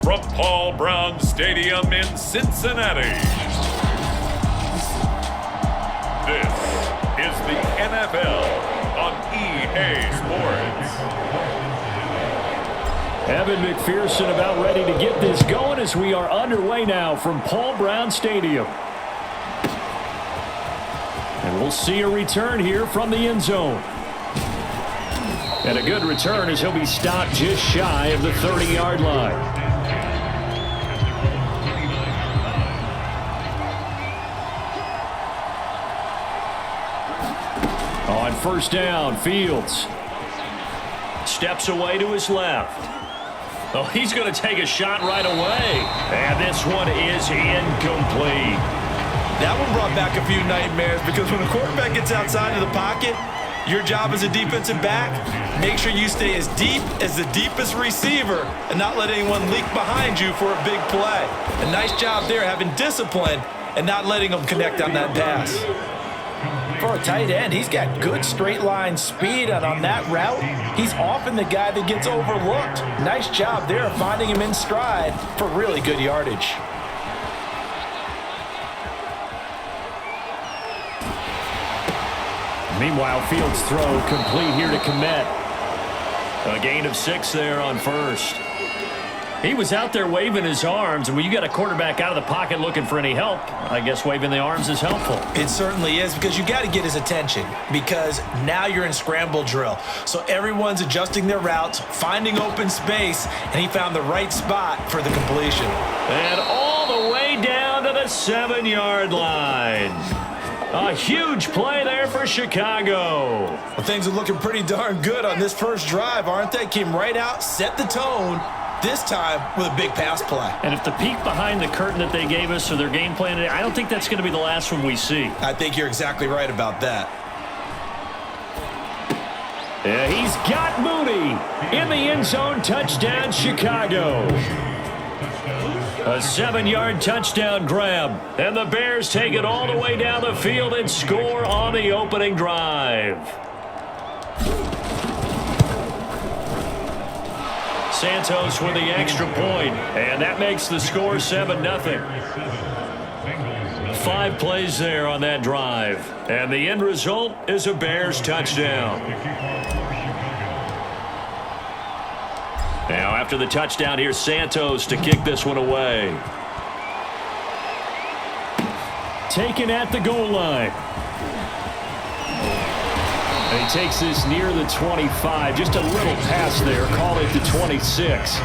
From Paul Brown Stadium in Cincinnati, this is the NFL on EA Sports. Evan McPherson about ready to get this going as we are underway now from Paul Brown Stadium. And we'll see a return here from the end zone. And a good return as he'll be stopped just shy of the 30-yard line. On first down, Fields steps away to his left. Oh, he's going to take a shot right away. And this one is incomplete. That one brought back a few nightmares because when a quarterback gets outside of the pocket, your job as a defensive back, make sure you stay as deep as the deepest receiver and not let anyone leak behind you for a big play. A nice job there having discipline and not letting them connect on that pass. For a tight end, he's got good straight line speed, and on that route, he's often the guy that gets overlooked. Nice job there of finding him in stride for really good yardage. Meanwhile, Fields' throw complete here to Komet. A gain of 6 there on first. He was out there waving his arms, and when you got a quarterback out of the pocket looking for any help, I guess waving the arms is helpful. It certainly is, because you got to get his attention, because now you're in scramble drill. So everyone's adjusting their routes, finding open space, and he found the right spot for the completion. And all the way down to the 7-yard line. A huge play there for Chicago. Well, things are looking pretty darn good on this first drive, aren't they? Came right out, set the tone, this time with a big pass play. And if the peek behind the curtain that they gave us or their game plan, I don't think that's going to be the last one we see. I think you're exactly right about that. Yeah, he's got Mooney in the end zone. Touchdown, Chicago. A 7-yard touchdown grab. And the Bears take it all the way down the field and score on the opening drive. Santos with the extra point, and that makes the score 7-0. 5 plays there on that drive, and the end result is a Bears touchdown. Now after the touchdown, here's Santos to kick this one away. Taken at the goal line. And he takes this near the 25. Just a little pass there. Call it the 26.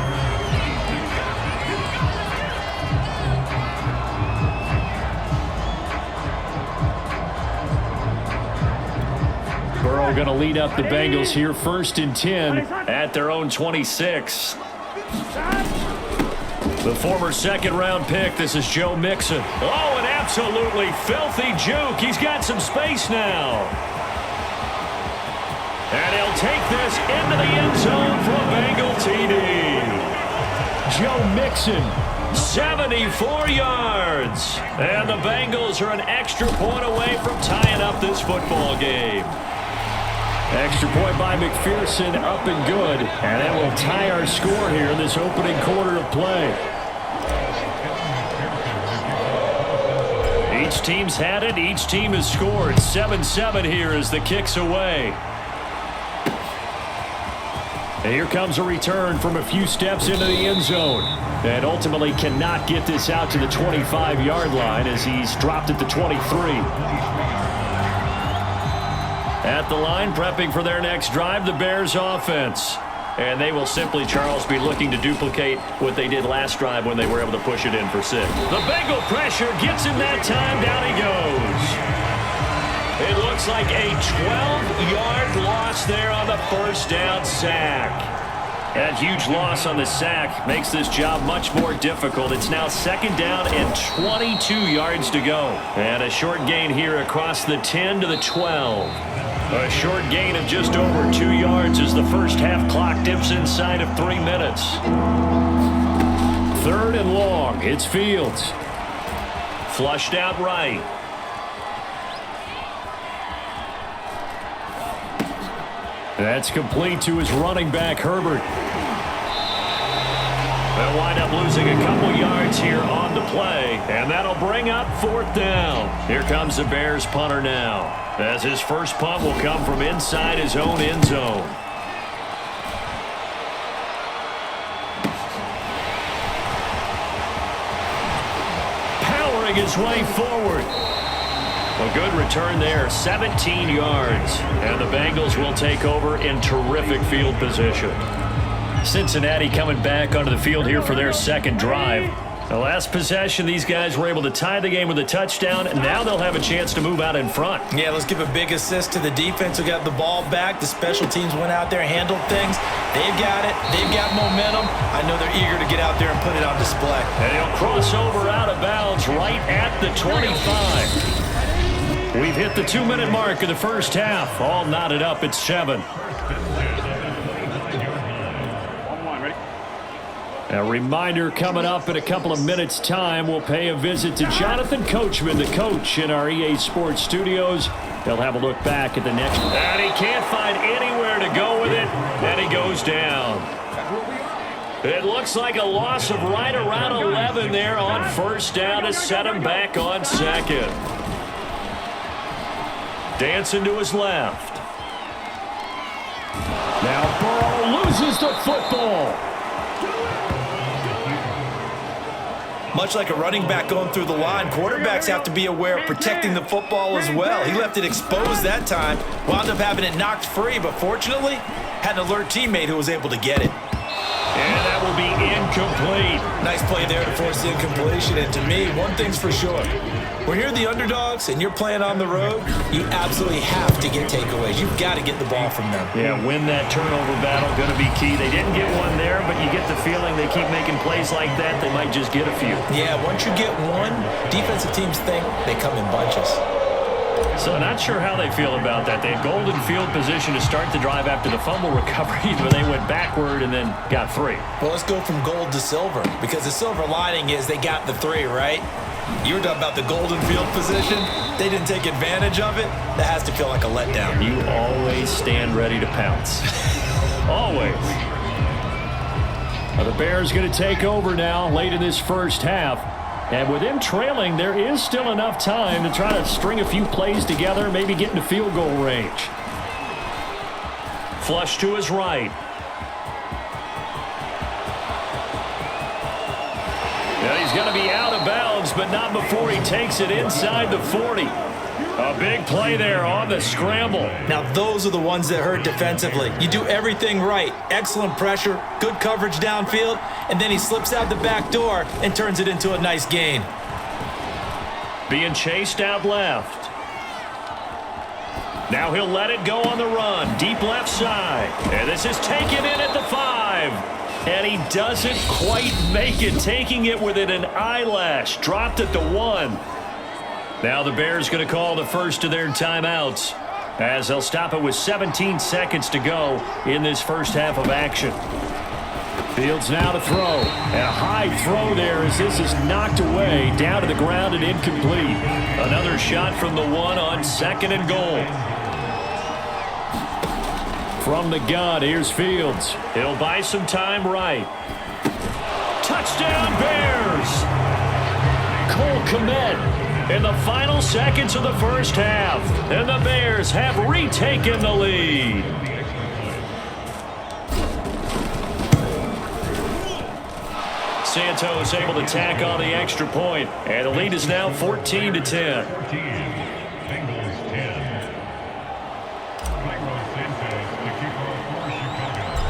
Burrow going to lead up the Bengals here. 1st and 10 at their own 26. The former second-round pick. This is Joe Mixon. Oh, an absolutely filthy juke. He's got some space now. And he'll take this into the end zone for a Bengal TD. Joe Mixon, 74 yards. And the Bengals are an extra point away from tying up this football game. Extra point by McPherson, up and good. And that will tie our score here in this opening quarter of play. Each team's had it. Each team has scored. 7-7 here as the kick's away. And here comes a return from a few steps into the end zone. And ultimately cannot get this out to the 25-yard line as he's dropped at the 23. At the line, prepping for their next drive, the Bears offense. And they will simply, Charles, be looking to duplicate what they did last drive when they were able to push it in for 6. The Bengal pressure gets him that time. Down he goes. It looks like a 12-yard loss there on the first down sack. That huge loss on the sack makes this job much more difficult. It's now 2nd down and 22 yards to go. And a short gain here across the 10 to the 12. A short gain of just over 2 yards as the first half clock dips inside of 3 minutes. 3rd and long. It's Fields. Flushed out right. That's complete to his running back, Herbert. They'll wind up losing a couple yards here on the play, and that'll bring up 4th down. Here comes the Bears punter now, as his first punt will come from inside his own end zone. Powering his way forward. A good return there, 17 yards. And the Bengals will take over in terrific field position. Cincinnati coming back onto the field here for their second drive. The last possession, these guys were able to tie the game with a touchdown, and now they'll have a chance to move out in front. Yeah, let's give a big assist to the defense who got the ball back. The special teams went out there, handled things. They've got it. They've got momentum. I know they're eager to get out there and put it on display. And he'll cross over out of bounds right at the 25. We've hit the 2-minute mark of the first half. All knotted up at 7. A reminder coming up in a couple of minutes' time. We'll pay a visit to Jonathan Coachman, the coach in our EA Sports studios. They'll have a look back at the next. And he can't find anywhere to go with it. And he goes down. It looks like a loss of right around 11 there on first down to set him back on second. Dancing to his left. Now Burrow loses the football. Much like a running back going through the line, quarterbacks have to be aware of protecting the football as well. He left it exposed that time, wound up having it knocked free, but fortunately, had an alert teammate who was able to get it. And that will be incomplete. Nice play there to force the incompletion, and to me, one thing's for sure. When you're the underdogs and you're playing on the road, you absolutely have to get takeaways. You've got to get the ball from them. Yeah, win that turnover battle, going to be key. They didn't get one there, but you get the feeling they keep making plays like that, they might just get a few. Yeah, once you get one, defensive teams think they come in bunches. So not sure how they feel about that. They had golden field position to start the drive after the fumble recovery, but they went backward and then got 3. Well, let's go from gold to silver, because the silver lining is they got the 3, right? You were talking about the golden field position. They didn't take advantage of it. That has to feel like a letdown. You always stand ready to pounce. Always. Well, the Bears going to take over now late in this first half. And with them trailing, there is still enough time to try to string a few plays together, maybe get into field goal range. Flush to his right. And he's going to be out of bounds, but not before he takes it inside the 40. A big play there on the scramble. Now, those are the ones that hurt defensively. You do everything right. Excellent pressure, good coverage downfield, and then he slips out the back door and turns it into a nice gain. Being chased out left. Now he'll let it go on the run. Deep left side. And this is taken in at the 5. And he doesn't quite make it, taking it within an eyelash. Dropped at the 1. Now the Bears going to call the first of their timeouts, as they'll stop it with 17 seconds to go in this first half of action. Fields now to throw. And a high throw there as this is knocked away, down to the ground and incomplete. Another shot from the 1 on 2nd and goal. From the gun, here's Fields. He'll buy some time right. Touchdown Bears! Cole Kmet in the final seconds of the first half. And the Bears have retaken the lead. Santos able to tack on the extra point, and the lead is now 14-10.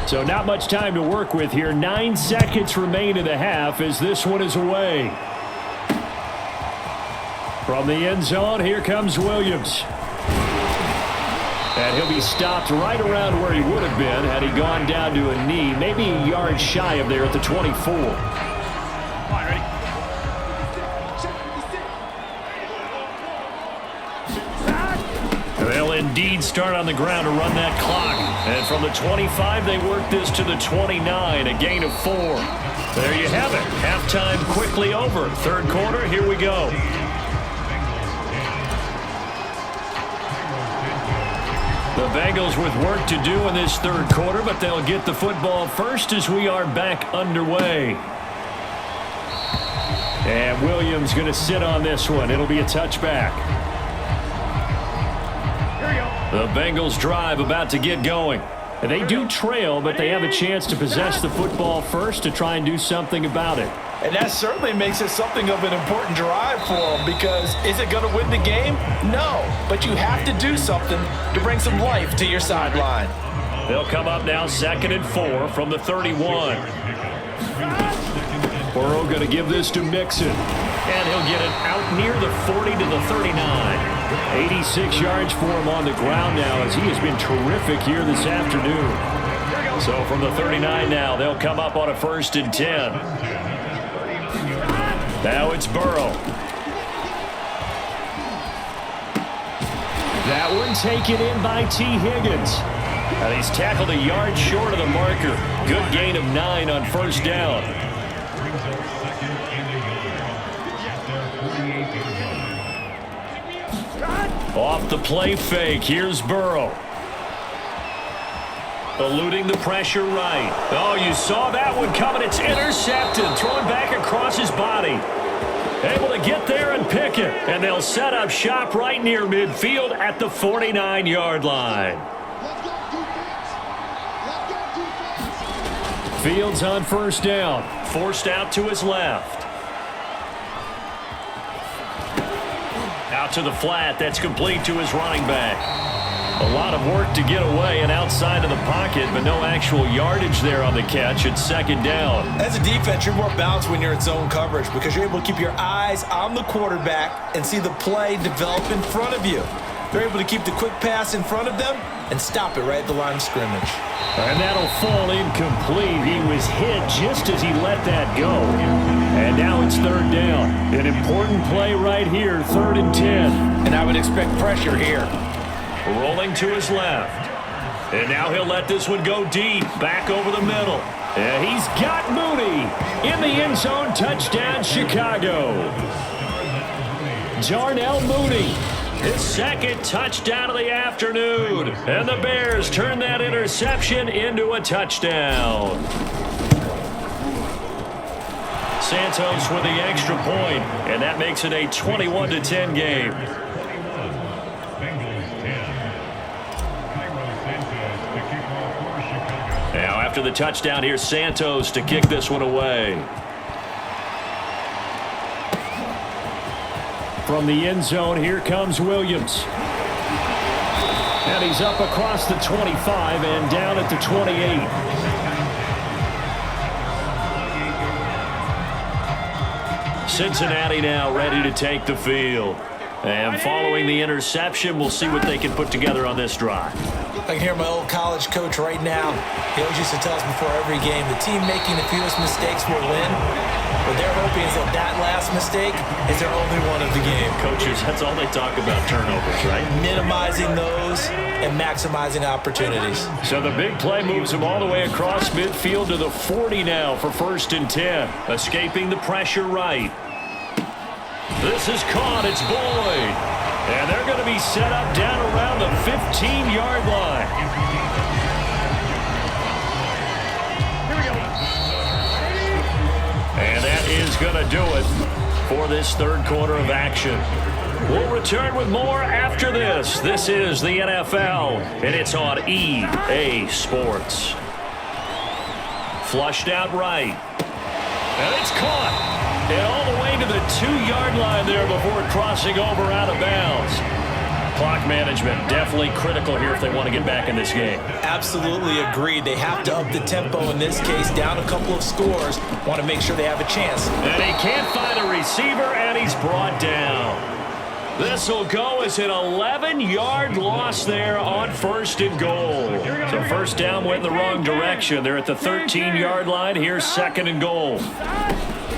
So not much time to work with here. 9 seconds remain in the half as this one is away. From the end zone, here comes Williams. And he'll be stopped right around where he would have been had he gone down to a knee, maybe a yard shy of there at the 24. They'll indeed start on the ground to run that clock. And from the 25, they work this to the 29, a gain of 4. There you have it. Halftime quickly over. Third quarter, here we go. The Bengals with work to do in this third quarter, but they'll get the football first as we are back underway. And Williams going to sit on this one. It'll be a touchback. The Bengals drive about to get going. They do trail, but they have a chance to possess the football first to try and do something about it. And that certainly makes it something of an important drive for them, because is it going to win the game? No, but you have to do something to bring some life to your sideline. They'll come up now 2nd and 4 from the 31. Burrow going to give this to Mixon. And he'll get it out near the 40 to the 39. 86 yards for him on the ground now, as he has been terrific here this afternoon. So from the 39 now, they'll come up on a 1st and 10. Now it's Burrow. That one taken in by T. Higgins. And he's tackled a yard short of the marker. Good gain of 9 on 1st down. Off the play fake, here's Burrow. Eluding the pressure right. Oh, you saw that one coming. It's intercepted. Thrown back across his body. Able to get there and pick it. And they'll set up shop right near midfield at the 49-yard line. Fields on 1st down. Forced out to his left. Out to the flat. That's complete to his running back. A lot of work to get away and outside of the pocket, but no actual yardage there on the catch. It's 2nd down. As a defense, you're more balanced when you're in zone coverage because you're able to keep your eyes on the quarterback and see the play develop in front of you. They're able to keep the quick pass in front of them and stop it right at the line of scrimmage. And that'll fall incomplete. He was hit just as he let that go. And now it's 3rd down. An important play right here, 3rd and 10. And I would expect pressure here. Rolling to his left. And now he'll let this one go deep, back over the middle. And he's got Mooney in the end zone. Touchdown, Chicago. Darnell Mooney, his 2nd touchdown of the afternoon. And the Bears turn that interception into a touchdown. Santos with the extra point, and that makes it a 21-10 game. Now after the touchdown, here's Santos to kick this one away. From the end zone, here comes Williams. And he's up across the 25 and down at the 28. Cincinnati now ready to take the field. And following the interception, we'll see what they can put together on this drive. I can hear my old college coach right now. He always used to tell us before every game, the team making the fewest mistakes will win. What they're hoping is that last mistake is their only one of the game. Coaches, that's all they talk about, turnovers, right? Minimizing those and maximizing opportunities. So the big play moves him all the way across midfield to the 40 now for 1st and 10. Escaping the pressure right. This is caught. It's Boyd. And they're going to be set up down around the 15-yard line. And that is going to do it for this 3rd quarter of action. We'll return with more after this. This is the NFL, and it's on EA Sports. Flushed out right. And it's caught. And all the way to the 2-yard line there before crossing over out of bounds. Clock management definitely critical here if they want to get back in this game. Absolutely agreed. They have to up the tempo in this case, down a couple of scores. Want to make sure they have a chance. And he can't find a receiver, and he's brought down. This will go as an 11-yard loss there on 1st and goal. So 1st down went in the wrong direction. They're at the 13-yard line. Here's 2nd and goal.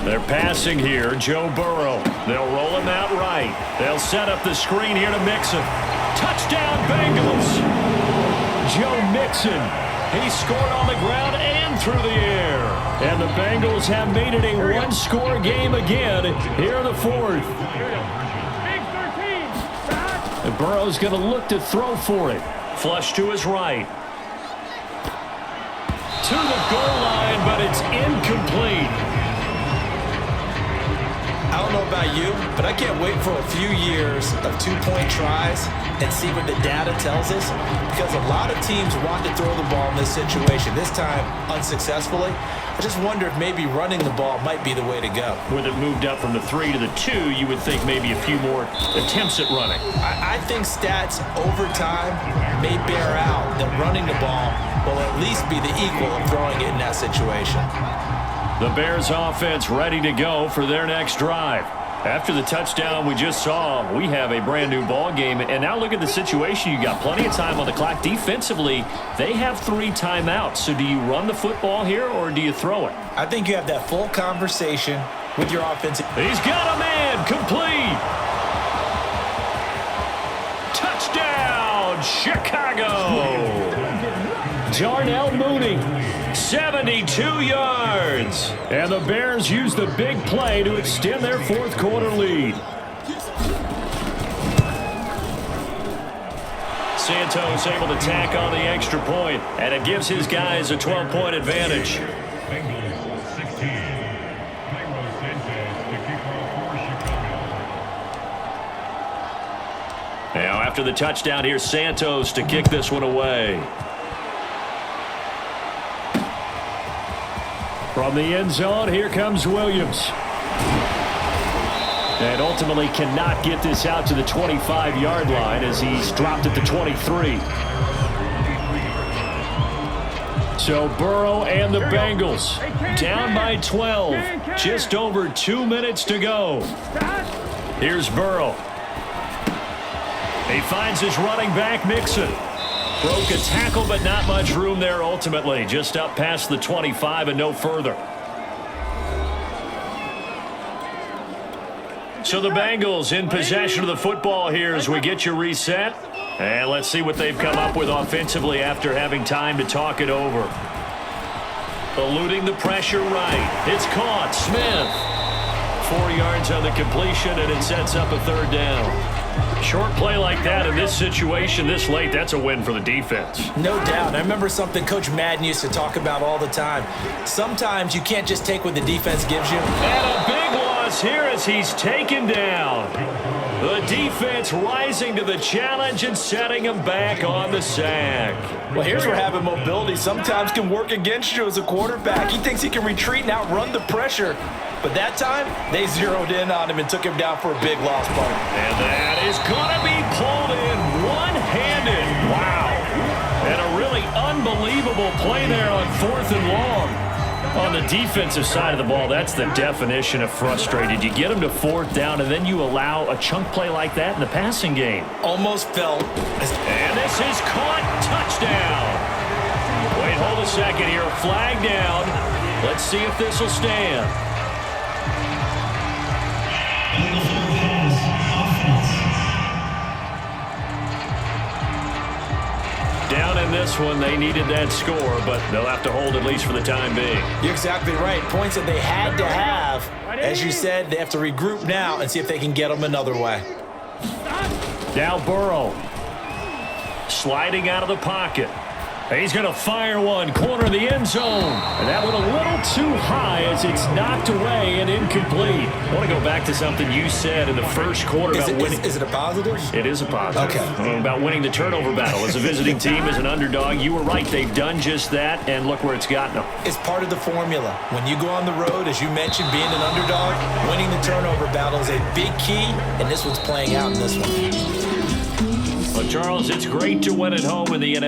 They're passing here, Joe Burrow. They'll roll him out right. They'll set up the screen here to Mixon. Touchdown, Bengals. Joe Mixon. He scored on the ground and through the air. And the Bengals have made it a one-score game again here in the 4th. And Burrow's going to look to throw for it. Flush to his right. To the goal line, but it's incomplete. about you, but I can't wait for a few years of two-point tries and see what the data tells us, because a lot of teams want to throw the ball in this situation, this time unsuccessfully. I just wonder if maybe running the ball might be the way to go. With it moved up from the 3 to the 2, you would think maybe a few more attempts at running. I think stats over time may bear out that running the ball will at least be the equal of throwing it in that situation. The Bears offense ready to go for their next drive. After the touchdown we just saw, we have a brand new ball game. And now look at the situation. You got plenty of time on the clock. Defensively, they have 3 timeouts. So do you run the football here or do you throw it? I think you have that full conversation with your offensive. He's got a man. Complete. Touchdown, Chicago. Darnell Mooney, 72 yards. And the Bears use the big play to extend their fourth quarter lead. Santos able to tack on the extra point, and it gives his guys a 12-point advantage. Bengals 16. Cairo Sanchez to kick off for Chicago. Now after the touchdown, here's Santos to kick this one away. From the end zone, here comes Williams. And ultimately cannot get this out to the 25-yard line as he's dropped at the 23. So Burrow and the Bengals down by 12. Just over 2 minutes to go. Here's Burrow. He finds his running back, Mixon. Broke a tackle, but not much room there ultimately. Just up past the 25 and no further. So the Bengals in possession of the football here as we get you reset. And let's see what they've come up with offensively after having time to talk it over. Eluding the pressure right. It's caught. Smith. 4 yards on the completion, and it sets up a third down. Short play like that in this situation this late, that's a win for the defense. No doubt. I remember something Coach Madden used to talk about all the time. Sometimes you can't just take what the defense gives you. And a big loss here as he's taken down. The defense rising to the challenge and setting him back on the sack. Well, here's where having mobility sometimes can work against you as a quarterback. He thinks he can retreat and outrun the pressure. But that time, they zeroed in on him and took him down for a big loss, Bart. And that is going to be pulled in one-handed. Wow. And a really unbelievable play there on 4th and long. On the defensive side of the ball, that's the definition of frustrated. You get them to 4th down, and then you allow a chunk play like that in the passing game. Almost felt. And this is caught. Touchdown. Wait, hold a second here. A flag down. Let's see if this will stand. Down in this one, they needed that score, but they'll have to hold at least for the time being. You're exactly right. Points that they had to have. As you said, they have to regroup now and see if they can get them another way. Now Burrow. Sliding out of the pocket. He's going to fire one, corner of the end zone. And that one a little too high as it's knocked away and incomplete. I want to go back to something you said in the first quarter about winning. Is it a positive? It is a positive. Okay. About winning the turnover battle. As a visiting team, as an underdog, you were right. They've done just that, and look where it's gotten them. It's part of the formula. When you go on the road, as you mentioned, being an underdog, winning the turnover battle is a big key, and this one's playing out in this one. Well, Charles, it's great to win at home in the NFL.